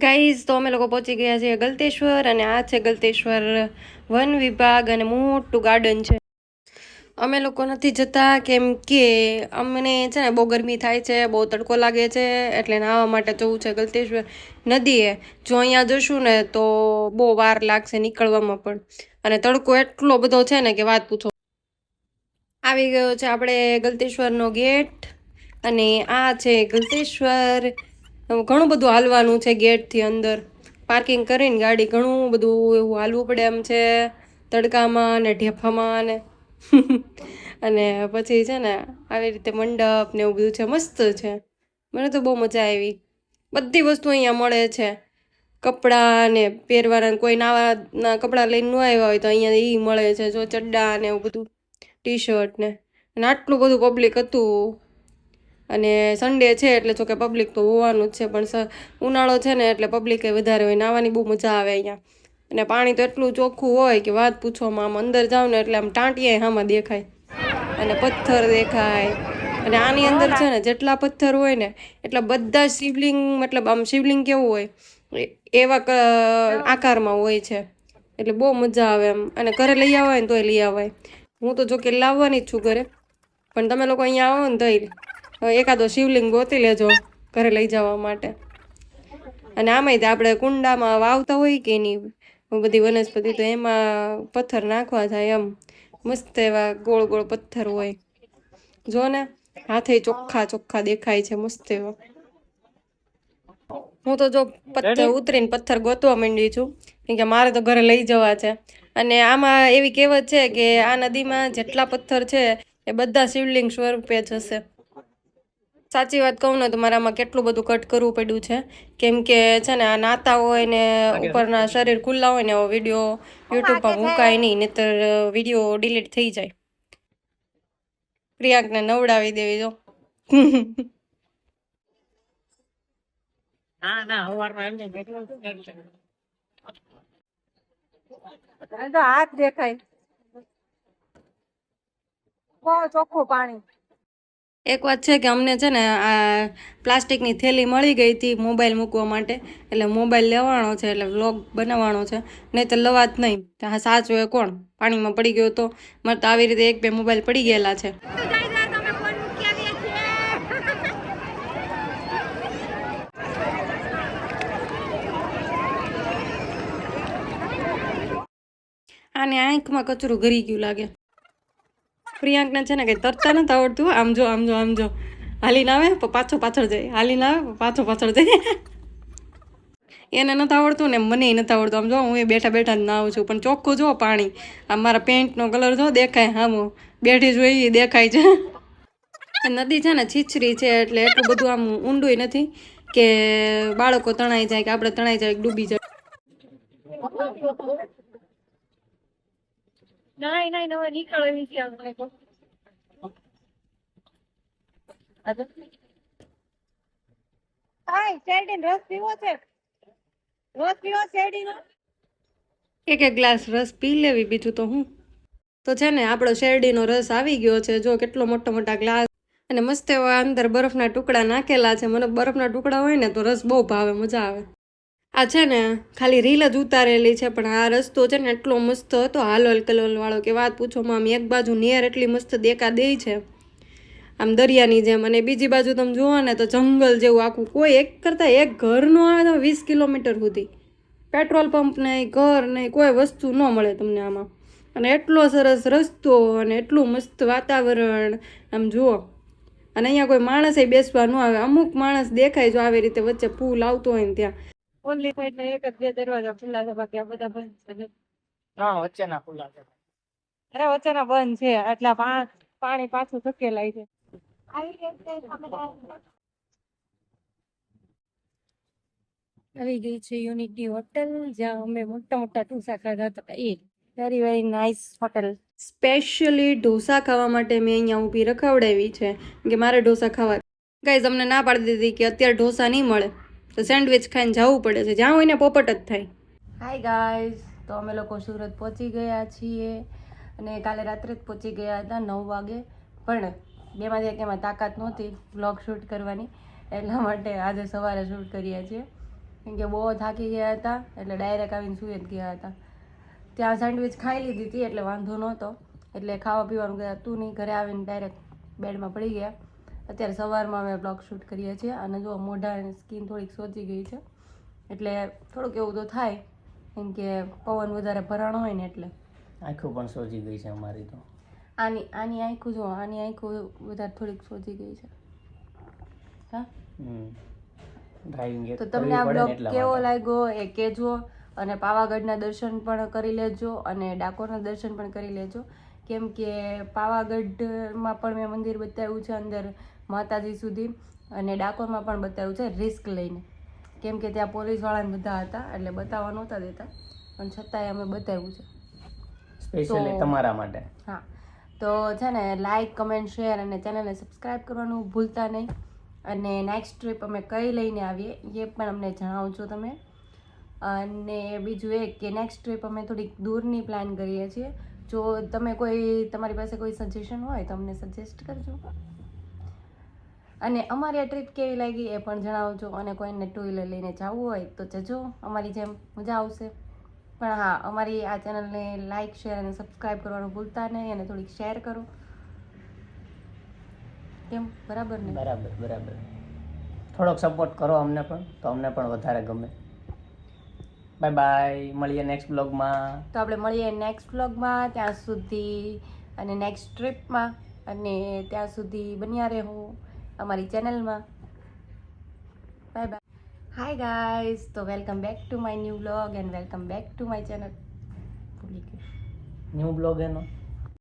Guys તો અમે લોકો પહોંચી ગયા છીએ ગલતેશ્વર અને આ છે ગલતેશ્વર વન વિભાગ અને મોટું ગાર્ડન છે. અમે લોકો નથી જતા કેમ કે અમને છે ને બહુ ગરમી થાય છે, બહુ તડકો લાગે છે, એટલે નાહવા માટે જવું છે ગલતેશ્વર નદીએ. જો અહીંયા જશું ને તો બહુ વાર લાગશે નીકળવામાં પણ, અને તડકો એટલો બધો છે ને કે વાત પૂછો. આવી ગયો છે આપણે ગલતેશ્વરનો ગેટ અને આ છે ગલતેશ્વર. ઘણું બધું હાલવાનું છે ગેટથી અંદર. પાર્કિંગ કરીને ગાડી ઘણું બધું એવું હાલવું પડે એમ છે, તડકામાં ને ઢેફામાં ને અને પછી છે ને આવી રીતે મંડપ ને એવું બધું છે, મસ્ત છે. મને તો બહુ મજા આવી. બધી વસ્તુ અહીંયા મળે છે, કપડાં ને પહેરવાના. કોઈ નાવાના કપડાં લઈને ન આવ્યા હોય તો અહીંયા એ મળે છે, જો ચડ્ડા ને એવું બધું, ટી શર્ટ ને. અને આટલું બધું પબ્લિક હતું. અને સન્ડે છે એટલે જો કે પબ્લિક તો હોવાનું જ છે, પણ ઉનાળો છે ને એટલે પબ્લિક વધારે હોય. નાવાની બહુ મજા આવે અહીંયા. અને પાણી તો એટલું ચોખ્ખું હોય કે વાત પૂછવામાં. આમ અંદર જાવ ને એટલે આમ ટાંટિયા આમાં દેખાય અને પથ્થર દેખાય. અને આની અંદર છે ને જેટલા પથ્થર હોય ને એટલા બધા શિવલિંગ, મતલબ આમ શિવલિંગ કેવું હોય એવા આકારમાં હોય છે. એટલે બહુ મજા આવે એમ. અને ઘરે લઈ આવાય ને તોય લઈ આવાય. હું તો જો કે લાવવાની જ છું ઘરે, પણ તમે લોકો અહીંયા આવો ને તોય એકાદો શિવલિંગ ગોતી લેજો ઘરે લઈ જવા માટે. અને આમાંય આપણે કુંડામાં વાવતા હોય કે નહીં બધી વનસ્પતિ, તો એમાં પથ્થર નાખવા જાય એમ. મસ્ત એવા ગોળ ગોળ પથ્થર હોય, જો ને હાથે ચોખ્ખા ચોખ્ખા દેખાય છે, મસ્ત એવા. હું તો જો ઉતરીને પથ્થર ગોતવા માંડી છું, કેમ કે મારે તો ઘરે લઈ જવા છે. અને આમાં એવી કહેવત છે કે આ નદીમાં જેટલા પથ્થર છે એ બધા શિવલિંગ સ્વરૂપે જ હશે. સાચી વાત કહું ને તો મારામાં કેટલું બધું કટ કરવું પડ્યું છે, કેમ કે છે ને આ નાતા હોય ને ઉપરના શરીર ખુલ્લા હોય ને વિડીયો યુટ્યુબમાં મૂકાય નહીં, નહીતર વિડીયો ડિલીટ થઈ જાય. પ્રિયાંકને નવડાવી દેવી જો. હાથ દેખાય, બહુ ચોખ્ખું પાણી. એક વાત છે કે અમને છે ને આ પ્લાસ્ટિકની થેલી મળી ગઈ હતી મોબાઈલ મૂકવા માટે, એટલે મોબાઈલ લેવાનો છે, એટલે વ્લોગ બનાવવાનો છે. નહીં તો લવાત નહીં. હા, સાચું એ કોણ પાણીમાં પડી ગયો તો. મારે તો આવી રીતે એક બે મોબાઈલ પડી ગયેલા છે. આને આંખમાં કચરું ગરી ગયું લાગે. પ્રિયાંકને છે ને કંઈ તરતા નથી આવડતું. આમ જો આમ જો આમ જો, હાલીને આવે પાછો પાછળ જાય, હાલીને આવે પાછો પાછળ જાય. એને નથી આવડતું ને મને નથી આવડતું. આમ જો હું એ બેઠા બેઠા જ નાવું છું, પણ ચોખ્ખું જો પાણી. આમ મારા પેન્ટનો કલર જો દેખાય, હામો બેઠી જોઈ દેખાય છે. નદી છે ને છીછરી છે, એટલે એટલું બધું આમ ઊંડું નથી કે બાળકો તણાઈ જાય કે આપણે તણાઈ જાય, ડૂબી જાય. એક એક ગ્લાસ રસ પી લેવી, બીજું તો હું. તો છે ને આપણો શેરડીનો રસ આવી ગયો છે, જો કેટલો મોટા મોટા ગ્લાસ. અને મસ્ત એવા અંદર બરફના ટુકડા નાખેલા છે. મને બરફના ટુકડા હોય ને તો રસ બહુ ભાવે, મજા આવે. આ છે ને ખાલી રીલ જ ઉતારેલી છે, પણ આ રસ્તો છે ને એટલો મસ્ત હતો, હાલોલ કલોલ વાળો કે વાત પૂછોમાં. આમ એક બાજુ નેર એટલી મસ્ત દેખા દે છે આમ દરિયાની જેમ, અને બીજી બાજુ તમે જુઓ ને તો જંગલ જેવું આખું. કોઈ એક કરતાં એક ઘર ન આવે તો 20 કિલોમીટર સુધી. પેટ્રોલ પંપ નહીં, ઘર નહીં, કોઈ વસ્તુ ન મળે તમને આમાં. અને એટલો સરસ રસ્તો અને એટલું મસ્ત વાતાવરણ આમ જુઓ. અને અહીંયા કોઈ માણસે બેસવા ન આવે. અમુક માણસ દેખાય જો આવી રીતે વચ્ચે પુલ આવતો હોય ને ત્યાં. ઓનલી સાઈડ એક જ બે દરવાજા ખુલ્લા છે, બાકી આ બધા બંધ છે. વચ્ચેના ખુલ્લા છે. અરે વચ્ચેના બંધ છે, એટલે પાણી પાછું ધકેલાય છે. આવી ગઈ છે યુનિટી હોટલ, જ્યાં અમે મોટા મોટા ઢોસા ખાધા હતા. A very very nice hotel. Specially dosa ખાવા માટે મેં અહીંયા ઊભી રખાવડાવી છે, કે મારે ઢોસા ખાવા. ગાઈઝ અમને ના પાડી દીધી કે અત્યારે ઢોસા નહીં મળે, તો સેન્ડવિચ ખાઈને જવું પડે છે. જ્યાં હોય ને પોપટ જ થાય. હાય ગાઈઝ, તો અમે લોકો સુરત પહોંચી ગયા છીએ, અને કાલે રાત્રે જ પહોંચી ગયા હતા 9 વાગે. પણ બેમાંથી એક એમાં તાકાત નહોતી વ્લોગ શૂટ કરવાની, એટલા માટે આજે સવારે શૂટ કરીએ છીએ. કેમ કે બહુ થાકી ગયા હતા એટલે ડાયરેક્ટ આવીને સૂઈ જ ગયા હતા. ત્યાં સેન્ડવિચ ખાઈ લીધી હતી એટલે વાંધો નહોતો, એટલે ખાવા પીવાનું કંઈ હતું નહીં. ઘરે આવીને ડાયરેક્ટ બેડમાં પડી ગયા. અત્યારે સવારમાં અમે બ્લોગ શૂટ કરીએ છીએ અને જો મોઢા અને સ્કિન થોડીક સોજી ગઈ છે એટલે થોડુંક એવું તો થાય, કેમ કે પવન વધારે ભરાણો હોય ને એટલે. આંખો પણ સોજી ગઈ છે અમારી તો. આની આંખો જો, આની આંખો વધારે થોડીક સોજી ગઈ છે. હા, ડ્રાઇવિંગ તો તમને આ બ્લોગ કેવો લાગ્યો એ કહેજો. અને પાવાગઢના દર્શન પણ કરી લેજો અને ડાકોરના દર્શન પણ કરી લેજો, કેમ કે પાવાગઢમાં પણ મેં મંદિર બતાવ્યું છે અંદર માતાજી સુધી, અને ડાકોરમાં પણ બતાવ્યું છે રિસ્ક લઈને, કેમ કે ત્યાં પોલીસવાળાને બધા હતા એટલે બતાવવા નહોતા દેતા, પણ છતાંય અમે બતાવ્યું છે સ્પેશિયલી તમારા માટે. હા, તો છે ને લાઈક, કમેન્ટ, શેર અને ચેનલને સબસ્ક્રાઈબ કરવાનું ભૂલતા નહીં. અને નેક્સ્ટ ટ્રીપ અમે કઈ લઈને આવીએ એ પણ અમને જણાવજો તમે. અને બીજું એ કે નેક્સ્ટ ટ્રીપ અમે થોડીક દૂરની પ્લાન કરીએ છીએ. જો તમે તમારી પાસે કોઈ સજેશન હોય તો અમને સજેસ્ટ કરજો. અને અમારી આ ટ્રીપ કેવી લાગી એ પણ જણાવજો. અને કોઈને ટુ વ્હીલર લઈને જવું હોય તો જજો, અમારી જેમ મજા આવશે. પણ હા, અમારી આ ચેનલને લાઈક, શેર અને સબસ્ક્રાઈબ કરવાનું ભૂલતા નહીં અને થોડીક શેર કરો. કેમ, બરાબર ને? બરાબર. થોડોક સપોર્ટ કરો અમને પણ, તો અમને પણ વધારે ગમે. બાય બાય, મળીએ નેક્સ્ટ બ્લોગમાં. તો આપણે મળીએ નેક્સ્ટ બ્લોગમાં, ત્યાં સુધી અને નેક્સ્ટ ટ્રીપમાં, અને ત્યાં સુધી બન્યા રહો અમારી ચેનલમાં. Bye bye. હાય ગાઈઝ, તો welcome back to my new blog and welcome back to my channel. ભૂલી ગઈ ન્યૂ બ્લોગ એનો